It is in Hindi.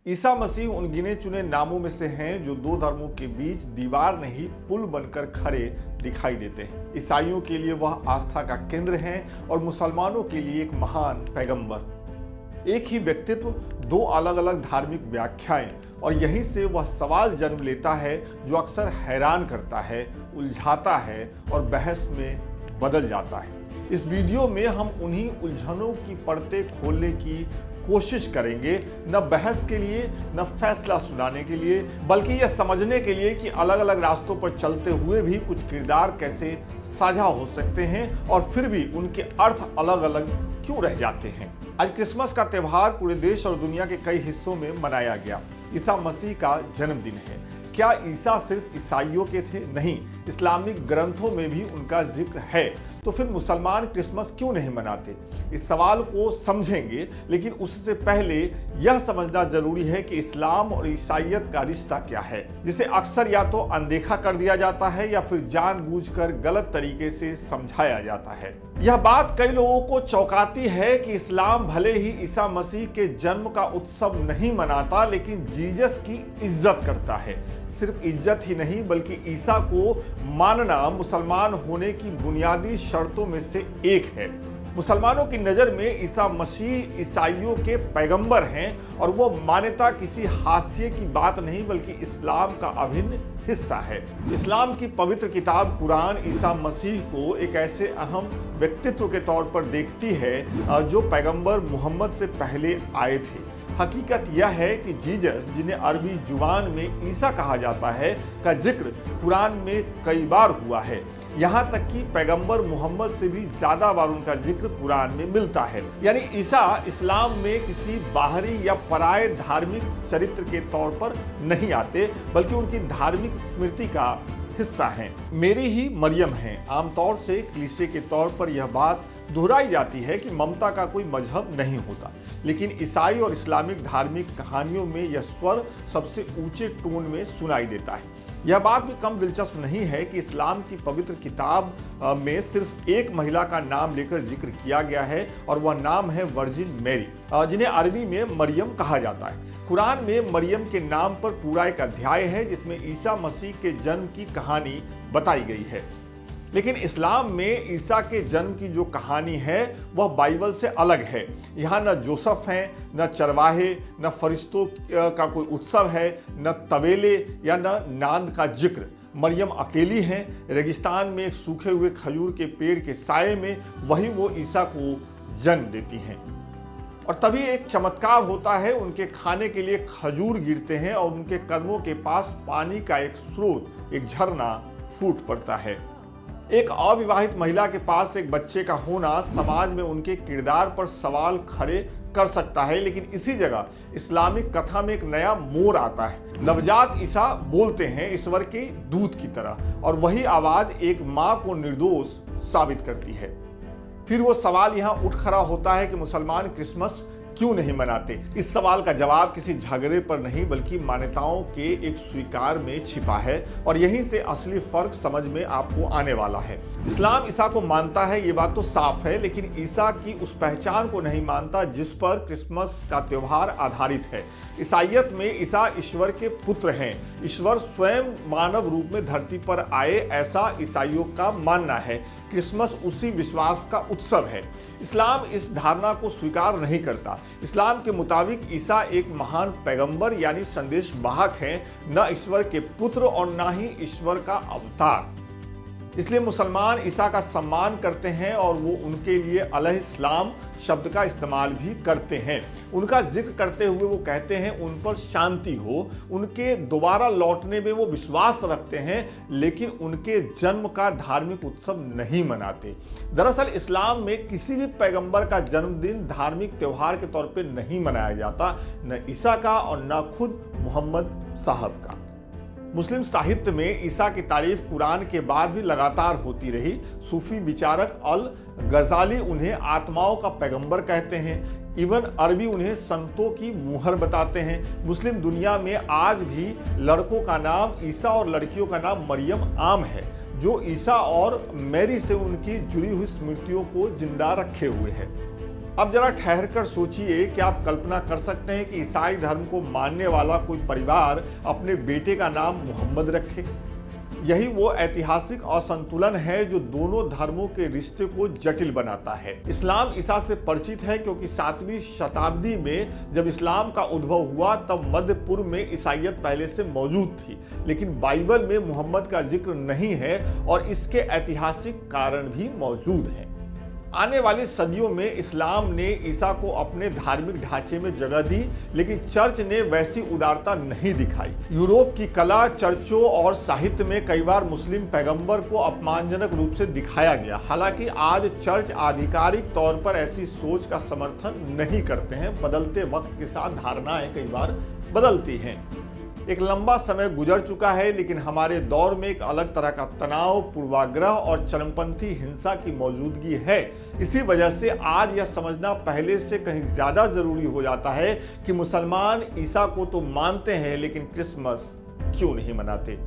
ईसा मसीह उन गिने चुने नामों में से हैं जो दो धर्मों के बीच दीवार नहीं पुल बनकर खड़े दिखाई देते हैं। ईसाइयों के लिए वह आस्था का केंद्र हैं और मुसलमानों के लिए एक महान पैगंबर। एक ही व्यक्तित्व, दो अलग अलग धार्मिक व्याख्याएं, और यहीं से वह सवाल जन्म लेता है जो अक्सर हैरान करता है, उलझाता है और बहस में बदल जाता है। इस वीडियो में हम उन्हीं उलझनों की परतें खोलने की कोशिश करेंगे, न बहस के लिए न फैसला सुनाने के लिए, बल्कि यह समझने के लिए कि अलग अलग रास्तों पर चलते हुए भी कुछ किरदार कैसे साझा हो सकते हैं और फिर भी उनके अर्थ अलग अलग क्यों रह जाते हैं। आज क्रिसमस का त्यौहार पूरे देश और दुनिया के कई हिस्सों में मनाया गया। ईसा मसीह का जन्मदिन है। क्या ईसा सिर्फ ईसाइयों के थे? नहीं, इस्लामिक ग्रंथों में भी उनका जिक्र है। तो फिर मुसलमान क्रिसमस क्यों नहीं मनाते? इस सवाल को समझेंगे, लेकिन उससे पहले यह समझना जरूरी है कि इस्लाम और ईसाइयत का रिश्ता क्या है, जिसे अक्सर या तो अनदेखा कर दिया जाता है या फिर जानबूझकर गलत तरीके से समझाया जाता है। यह बात कई लोगों को चौंकाती है कि इस्लाम भले ही ईसा मसीह के जन्म का उत्सव नहीं मनाता, लेकिन जीसस की इज्जत करता है। सिर्फ इज्जत ही नहीं, बल्कि ईसा को मानना मुसलमान होने की बुनियादी शर्तों में से एक है। मुसलमानों की नज़र में ईसा मसीह ईसाइयों के पैगंबर हैं और वो मान्यता किसी हास्य की बात नहीं, बल्कि इस्लाम का अभिन्न हिस्सा है। इस्लाम की पवित्र किताब कुरान ईसा मसीह को एक ऐसे अहम व्यक्तित्व के तौर पर देखती है जो पैगंबर मोहम्मद से पहले आए थे। हकीकत यह है कि जीसस, जिन्हें अरबी जुबान में ईसा कहा जाता है, का जिक्र कुरान में कई बार हुआ है। यहाँ तक कि पैगंबर मोहम्मद से भी ज्यादा बार उनका जिक्र कुरान में मिलता है। यानी ईसा इस्लाम में किसी बाहरी या पराये धार्मिक चरित्र के तौर पर नहीं आते, बल्कि उनकी धार्मिक स्मृति का हिस्सा हैं। मेरी ही मरियम हैं। आमतौर से क्लीशे के तौर पर यह बात दोहराई जाती है कि ममता का कोई मजहब नहीं होता, लेकिन ईसाई और इस्लामिक धार्मिक कहानियों में यह स्वर सबसे ऊंचे टोन में सुनाई देता है। यह बात भी कम दिलचस्प नहीं है कि इस्लाम की पवित्र किताब में सिर्फ एक महिला का नाम लेकर जिक्र किया गया है और वह नाम है वर्जिन मैरी, जिन्हें अरबी में मरियम कहा जाता है। कुरान में मरियम के नाम पर पूरा एक अध्याय है जिसमें ईसा मसीह के जन्म की कहानी बताई गई है। लेकिन इस्लाम में ईसा के जन्म की जो कहानी है वह बाइबल से अलग है। यहाँ न जोसेफ हैं, न चरवाहे, न फरिश्तों का कोई उत्सव है, न तबेले या न नांद का जिक्र। मरियम अकेली हैं, रेगिस्तान में एक सूखे हुए खजूर के पेड़ के साये में वही वो ईसा को जन्म देती हैं। और तभी एक चमत्कार होता है, उनके खाने के लिए खजूर गिरते हैं और उनके कदमों के पास पानी का एक स्रोत, एक झरना फूट पड़ता है। एक अविवाहित महिला के पास एक बच्चे का होना समाज में उनके किरदार पर सवाल खड़े कर सकता है, लेकिन इसी जगह इस्लामिक कथा में एक नया मोड़ आता है। नवजात ईसा बोलते हैं ईश्वर के दूत की तरह, और वही आवाज एक मां को निर्दोष साबित करती है। फिर वो सवाल यहाँ उठ खड़ा होता है कि मुसलमान क्रिसमस क्यों नहीं मनाते? इस सवाल का जवाब किसी झगड़े पर नहीं, बल्कि मान्यताओं के एक स्वीकार में छिपा है, और यहीं से असली फर्क समझ में आपको आने वाला है। इस्लाम ईसा को मानता है, ये बात तो साफ है, लेकिन ईसा की उस पहचान को नहीं मानता जिस पर क्रिसमस का त्योहार आधारित है। ईसाइयत में ईसा ईश्वर के पुत्र हैं। ईश्वर स्वयं मानव रूप में धरती पर आए, ऐसा ईसाइयों का मानना है। क्रिसमस उसी विश्वास का उत्सव है। इस्लाम इस धारणा को स्वीकार नहीं करता। इस्लाम के मुताबिक ईसा एक महान पैगंबर यानी संदेश वाहक हैं, न ईश्वर के पुत्र और न ही ईश्वर का अवतार। इसलिए मुसलमान ईसा का सम्मान करते हैं और वो उनके लिए अलैहिस्सलाम शब्द का इस्तेमाल भी करते हैं। उनका जिक्र करते हुए वो कहते हैं उन पर शांति हो। उनके दोबारा लौटने में वो विश्वास रखते हैं, लेकिन उनके जन्म का धार्मिक उत्सव नहीं मनाते। दरअसल इस्लाम में किसी भी पैगंबर का जन्मदिन धार्मिक त्योहार के तौर पर नहीं मनाया जाता, न ईसा का और न खुद मोहम्मद साहब का। मुस्लिम साहित्य में ईसा की तारीफ कुरान के बाद भी लगातार होती रही। सूफी विचारक अल गजाली उन्हें आत्माओं का पैगंबर कहते हैं। इवन अरबी उन्हें संतों की मुहर बताते हैं। मुस्लिम दुनिया में आज भी लड़कों का नाम ईसा और लड़कियों का नाम मरियम आम है, जो ईसा और मैरी से उनकी जुड़ी हुई स्मृतियों को जिंदा रखे हुए है। अब जरा ठहर कर सोचिए कि आप कल्पना कर सकते हैं कि ईसाई धर्म को मानने वाला कोई परिवार अपने बेटे का नाम मोहम्मद रखे। यही वो ऐतिहासिक असंतुलन है जो दोनों धर्मों के रिश्ते को जटिल बनाता है। इस्लाम ईसा से परिचित है क्योंकि 7वीं शताब्दी में जब इस्लाम का उद्भव हुआ तब मध्य पूर्व में ईसाइयत पहले से मौजूद थी, लेकिन बाइबल में मोहम्मद का जिक्र नहीं है और इसके ऐतिहासिक कारण भी मौजूद हैं। आने वाली सदियों में इस्लाम ने ईसा को अपने धार्मिक ढांचे में जगह दी, लेकिन चर्च ने वैसी उदारता नहीं दिखाई। यूरोप की कला, चर्चों और साहित्य में कई बार मुस्लिम पैगंबर को अपमानजनक रूप से दिखाया गया। हालांकि आज चर्च आधिकारिक तौर पर ऐसी सोच का समर्थन नहीं करते हैं। बदलते वक्त के साथ धारणाएं कई बार बदलती हैं। एक लंबा समय गुजर चुका है, लेकिन हमारे दौर में एक अलग तरह का तनाव, पूर्वाग्रह और चरमपंथी हिंसा की मौजूदगी है। इसी वजह से आज यह समझना पहले से कहीं ज्यादा जरूरी हो जाता है कि मुसलमान ईसा को तो मानते हैं, लेकिन क्रिसमस क्यों नहीं मनाते।